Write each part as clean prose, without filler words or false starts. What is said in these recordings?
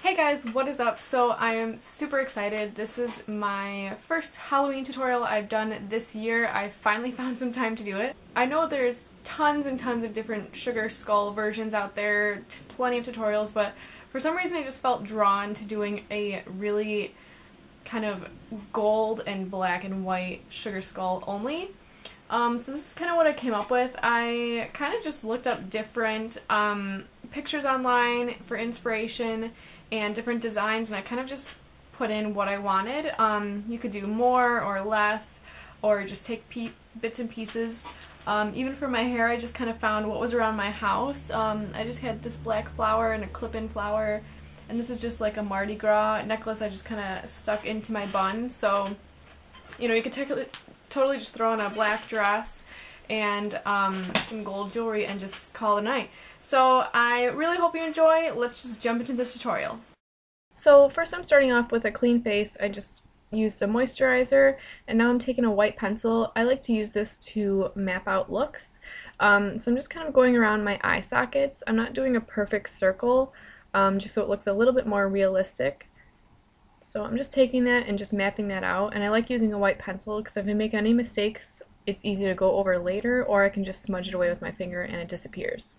Hey guys, what is up? So I am super excited. This is my first Halloween tutorial I've done this year. I finally found some time to do it. I know there's tons and tons of different sugar skull versions out there, plenty of tutorials, but for some reason I just felt drawn to doing a really kind of gold and black and white sugar skull only. So this is kind of what I came up with. I kind of just looked up different pictures online for inspiration and different designs, and I kind of just put in what I wanted. You could do more or less, or just take bits and pieces. Even for my hair, I just kind of found what was around my house. I just had this black flower and a clip-in flower, and this is just like a Mardi Gras necklace I just kind of stuck into my bun. So, you know, you could totally just throw on a black dress and some gold jewelry and just call it a night. So I really hope you enjoy. Let's just jump into the tutorial. So first I'm starting off with a clean face. I just used a moisturizer, and now I'm taking a white pencil. I like to use this to map out looks. So I'm just kind of going around my eye sockets. I'm not doing a perfect circle, just so it looks a little bit more realistic. So I'm just taking that and just mapping that out, and I like using a white pencil because if I make any mistakes, it's easy to go over later, or I can just smudge it away with my finger and it disappears.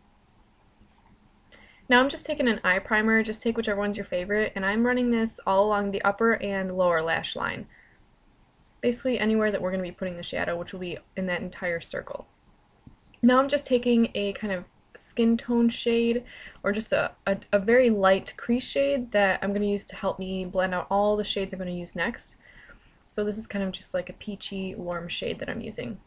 Now I'm just taking an eye primer. Just take whichever one's your favorite, and I'm running this all along the upper and lower lash line. Basically anywhere that we're going to be putting the shadow, which will be in that entire circle. Now I'm just taking a kind of skin tone shade, or just a very light crease shade that I'm going to use to help me blend out all the shades I'm going to use next. So this is kind of just like a peachy warm shade that I'm using.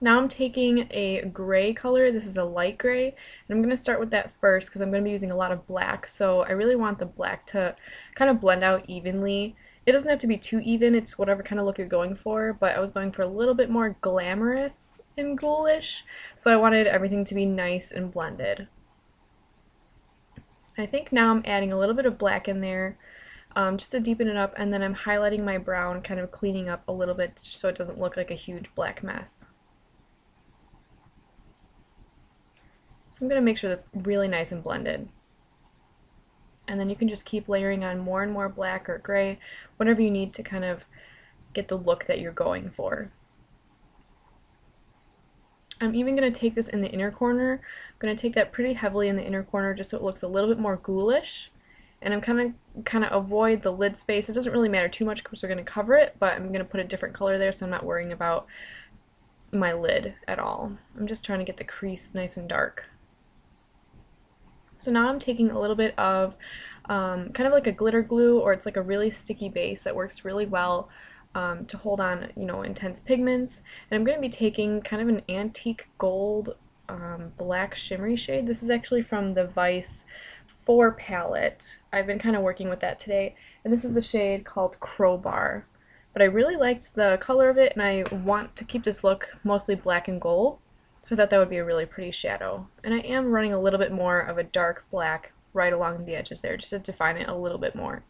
Now I'm taking a gray color. This is a light gray, and I'm going to start with that first because I'm going to be using a lot of black, so I really want the black to kind of blend out evenly. It doesn't have to be too even, it's whatever kind of look you're going for, but I was going for a little bit more glamorous and ghoulish, so I wanted everything to be nice and blended. I think now I'm adding a little bit of black in there, just to deepen it up, and then I'm highlighting my brown, kind of cleaning up a little bit so it doesn't look like a huge black mess. So I'm going to make sure that's really nice and blended. And then you can just keep layering on more and more black or gray, whatever you need to kind of get the look that you're going for. I'm even going to take this in the inner corner. I'm going to take that pretty heavily in the inner corner just so it looks a little bit more ghoulish. And I'm kind of avoid the lid space. It doesn't really matter too much because we're going to cover it, but I'm going to put a different color there so I'm not worrying about my lid at all. I'm just trying to get the crease nice and dark. So now I'm taking a little bit of kind of like a glitter glue, or it's like a really sticky base that works really well to hold on, you know, intense pigments. And I'm going to be taking kind of an antique gold black shimmery shade. This is actually from the Vice 4 palette. I've been kind of working with that today, and this is the shade called Crowbar. But I really liked the color of it, and I want to keep this look mostly black and gold. So I thought that would be a really pretty shadow. And I am running a little bit more of a dark black right along the edges there, just to define it a little bit more.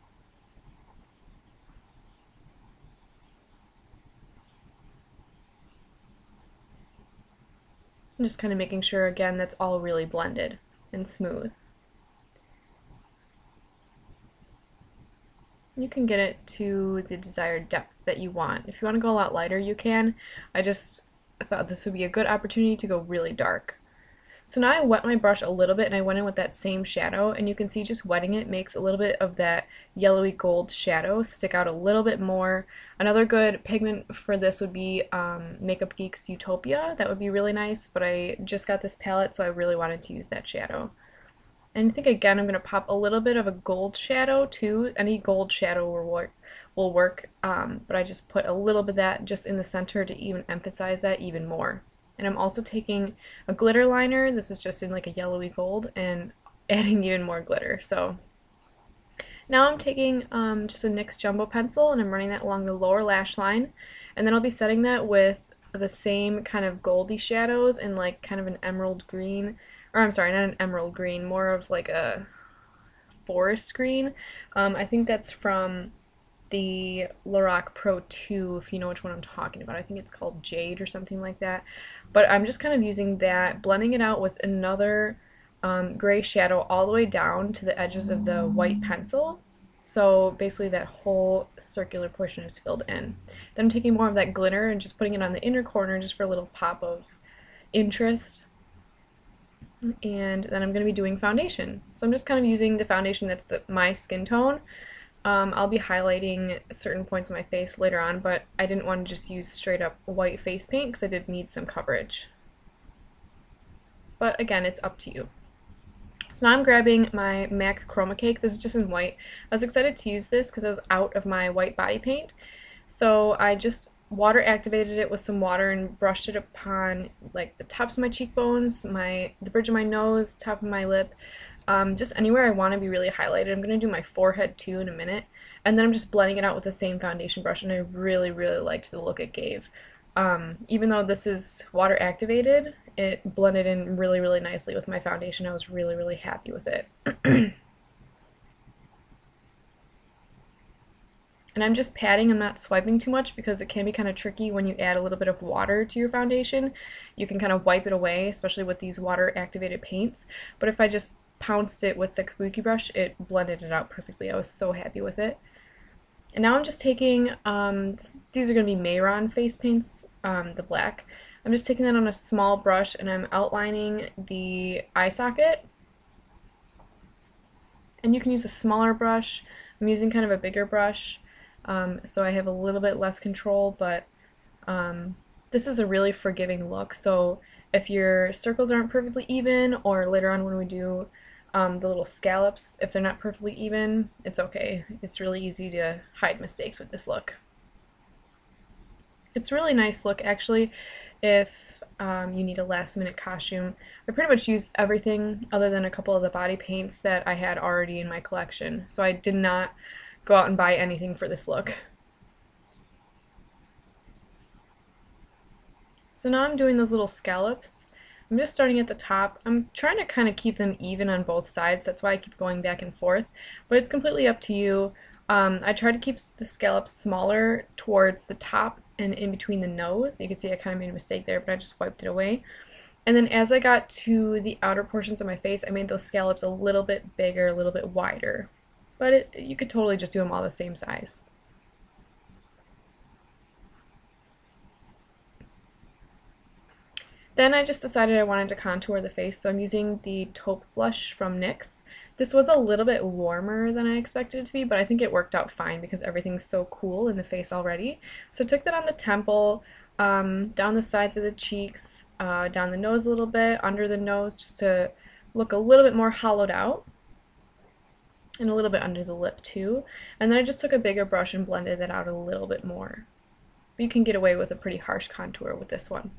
I'm just kind of making sure, again, that's all really blended and smooth. You can get it to the desired depth that you want. If you want to go a lot lighter, you can. I thought this would be a good opportunity to go really dark. So now I wet my brush a little bit, and I went in with that same shadow, and you can see just wetting it makes a little bit of that yellowy gold shadow stick out a little bit more. Another good pigment for this would be Makeup Geek's Utopia. That would be really nice, but I just got this palette, so I really wanted to use that shadow. And I think again I'm going to pop a little bit of a gold shadow too. Any gold shadow will work, but I just put a little bit of that just in the center to even emphasize that even more. And I'm also taking a glitter liner. This is just in like a yellowy gold, and adding even more glitter. So now I'm taking just a NYX Jumbo pencil, and I'm running that along the lower lash line, and then I'll be setting that with the same kind of goldy shadows in like kind of an emerald green, or I'm sorry, not an emerald green, more of like a forest green. I think that's from the Lorac Pro 2, if you know which one I'm talking about. I think it's called Jade or something like that. But I'm just kind of using that, blending it out with another gray shadow all the way down to the edges of the white pencil. So basically that whole circular portion is filled in. Then I'm taking more of that glitter and just putting it on the inner corner just for a little pop of interest. And then I'm going to be doing foundation. So I'm just kind of using the foundation that's my skin tone. I'll be highlighting certain points of my face later on, but I didn't want to just use straight up white face paint because I did need some coverage. But again, it's up to you. So now I'm grabbing my MAC Chroma Cake. This is just in white. I was excited to use this because I was out of my white body paint. So I just water activated it with some water and brushed it upon like the tops of my cheekbones, the bridge of my nose, top of my lip, just anywhere I want to be really highlighted. I'm going to do my forehead too in a minute. And then I'm just blending it out with the same foundation brush, and I really, really liked the look it gave. Even though this is water activated, it blended in really, really nicely with my foundation. I was really, really happy with it. And I'm just patting, I'm not swiping too much because it can be kind of tricky when you add a little bit of water to your foundation. You can kind of wipe it away, especially with these water activated paints. But if I just pounced it with the kabuki brush, it blended it out perfectly. I was so happy with it. And now I'm just taking, these are going to be Mayron face paints, the black. I'm just taking that on a small brush and I'm outlining the eye socket. And you can use a smaller brush. I'm using kind of a bigger brush. So I have a little bit less control, but this is a really forgiving look. So if your circles aren't perfectly even, or later on when we do the little scallops, if they're not perfectly even, it's okay. It's really easy to hide mistakes with this look. It's a really nice look actually if you need a last minute costume. I pretty much used everything other than a couple of the body paints that I had already in my collection. So I did not go out and buy anything for this look. So now I'm doing those little scallops. I'm just starting at the top. I'm trying to kind of keep them even on both sides. That's why I keep going back and forth. But it's completely up to you. I try to keep the scallops smaller towards the top and in between the nose. You can see I kind of made a mistake there, but I just wiped it away. And then as I got to the outer portions of my face, I made those scallops a little bit bigger, a little bit wider. But you could totally just do them all the same size. Then I just decided I wanted to contour the face, so I'm using the taupe blush from NYX. This was a little bit warmer than I expected it to be, but I think it worked out fine because everything's so cool in the face already. So I took that on the temple, down the sides of the cheeks, down the nose a little bit, under the nose, just to look a little bit more hollowed out. And a little bit under the lip too. And then I just took a bigger brush and blended that out a little bit more. But you can get away with a pretty harsh contour with this one.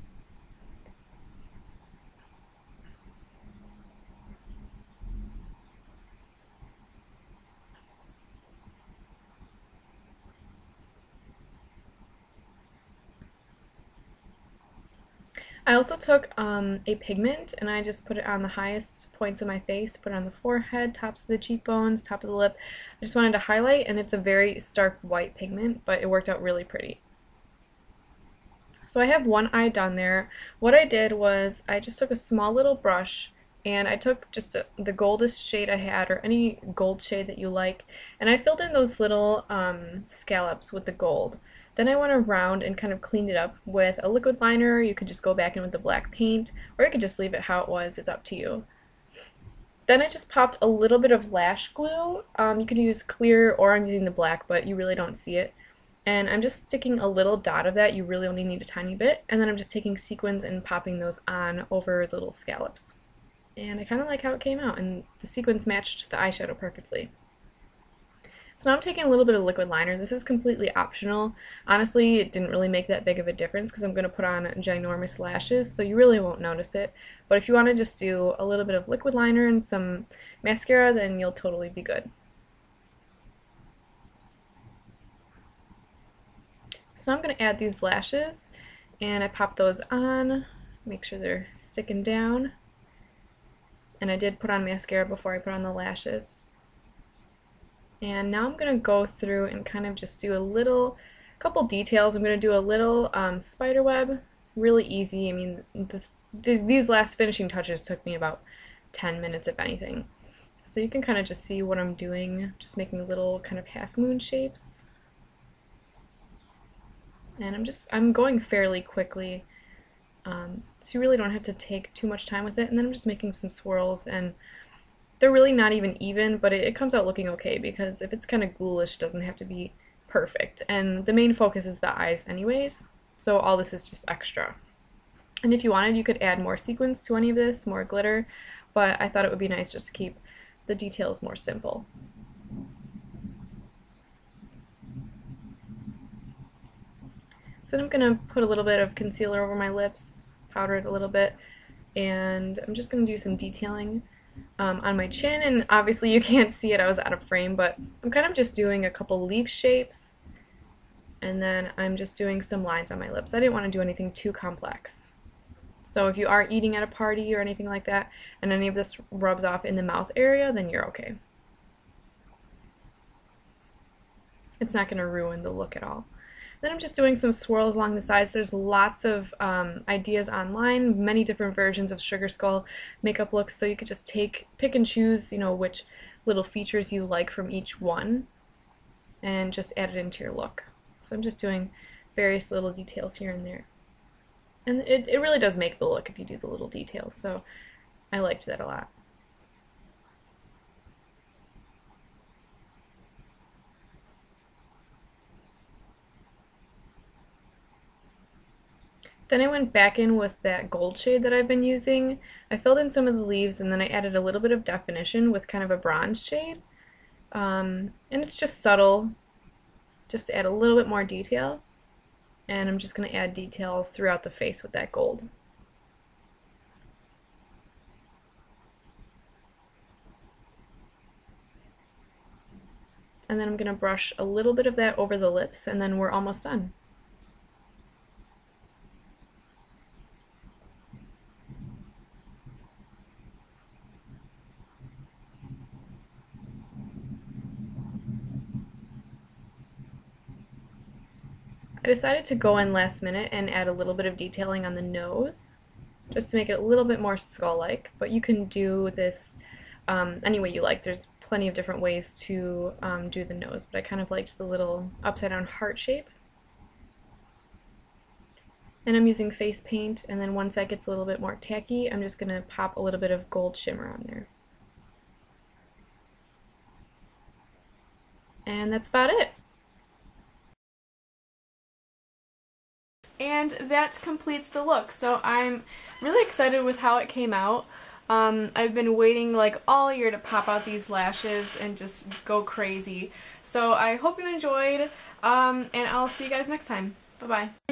I also took a pigment and I just put it on the highest points of my face, put it on the forehead, tops of the cheekbones, top of the lip. I just wanted to highlight, and it's a very stark white pigment, but it worked out really pretty. So I have one eye done there. What I did was I just took a small little brush and I took just the goldest shade I had, or any gold shade that you like, and I filled in those little scallops with the gold. Then I went around and kind of cleaned it up with a liquid liner. You could just go back in with the black paint, or you could just leave it how it was. It's up to you. Then I just popped a little bit of lash glue. You could use clear, or I'm using the black, but you really don't see it. And I'm just sticking a little dot of that. You really only need a tiny bit. And then I'm just taking sequins and popping those on over the little scallops. And I kind of like how it came out, and the sequins matched the eyeshadow perfectly. So now I'm taking a little bit of liquid liner. This is completely optional. Honestly, it didn't really make that big of a difference because I'm going to put on ginormous lashes, so you really won't notice it. But if you want to just do a little bit of liquid liner and some mascara, then you'll totally be good. So now I'm going to add these lashes, and I pop those on, make sure they're sticking down. And I did put on mascara before I put on the lashes. And now I'm going to go through and kind of just do a couple details. I'm going to do a little spiderweb, really easy. I mean, these last finishing touches took me about 10 minutes if anything. So you can kind of just see what I'm doing, just making little kind of half moon shapes. And I'm going fairly quickly, so you really don't have to take too much time with it. And then I'm just making some swirls, and they're really not even, but it comes out looking okay, because if it's kind of ghoulish, it doesn't have to be perfect. And the main focus is the eyes anyways, so all this is just extra. And if you wanted, you could add more sequins to any of this, more glitter, but I thought it would be nice just to keep the details more simple. So then I'm going to put a little bit of concealer over my lips, powder it a little bit, and I'm just going to do some detailing on my chin. And obviously you can't see it, I was out of frame, but I'm kind of just doing a couple leaf shapes, and then I'm just doing some lines on my lips. I didn't want to do anything too complex. So if you are eating at a party or anything like that, and any of this rubs off in the mouth area, then you're okay. It's not going to ruin the look at all. Then I'm just doing some swirls along the sides. There's lots of ideas online, many different versions of Sugar Skull makeup looks, so you could just pick and choose, you know, which little features you like from each one, and just add it into your look. So I'm just doing various little details here and there. And it really does make the look if you do the little details, so I liked that a lot. Then I went back in with that gold shade that I've been using. I filled in some of the leaves, and then I added a little bit of definition with kind of a bronze shade. And it's just subtle, just to add a little bit more detail. And I'm just going to add detail throughout the face with that gold. And then I'm going to brush a little bit of that over the lips, and then we're almost done. I decided to go in last minute and add a little bit of detailing on the nose, just to make it a little bit more skull-like, but you can do this any way you like. There's plenty of different ways to do the nose, but I kind of liked the little upside-down heart shape. And I'm using face paint, and then once that gets a little bit more tacky, I'm just going to pop a little bit of gold shimmer on there. And that's about it. And that completes the look. So I'm really excited with how it came out. I've been waiting like all year to pop out these lashes and just go crazy. So I hope you enjoyed, and I'll see you guys next time. Bye-bye.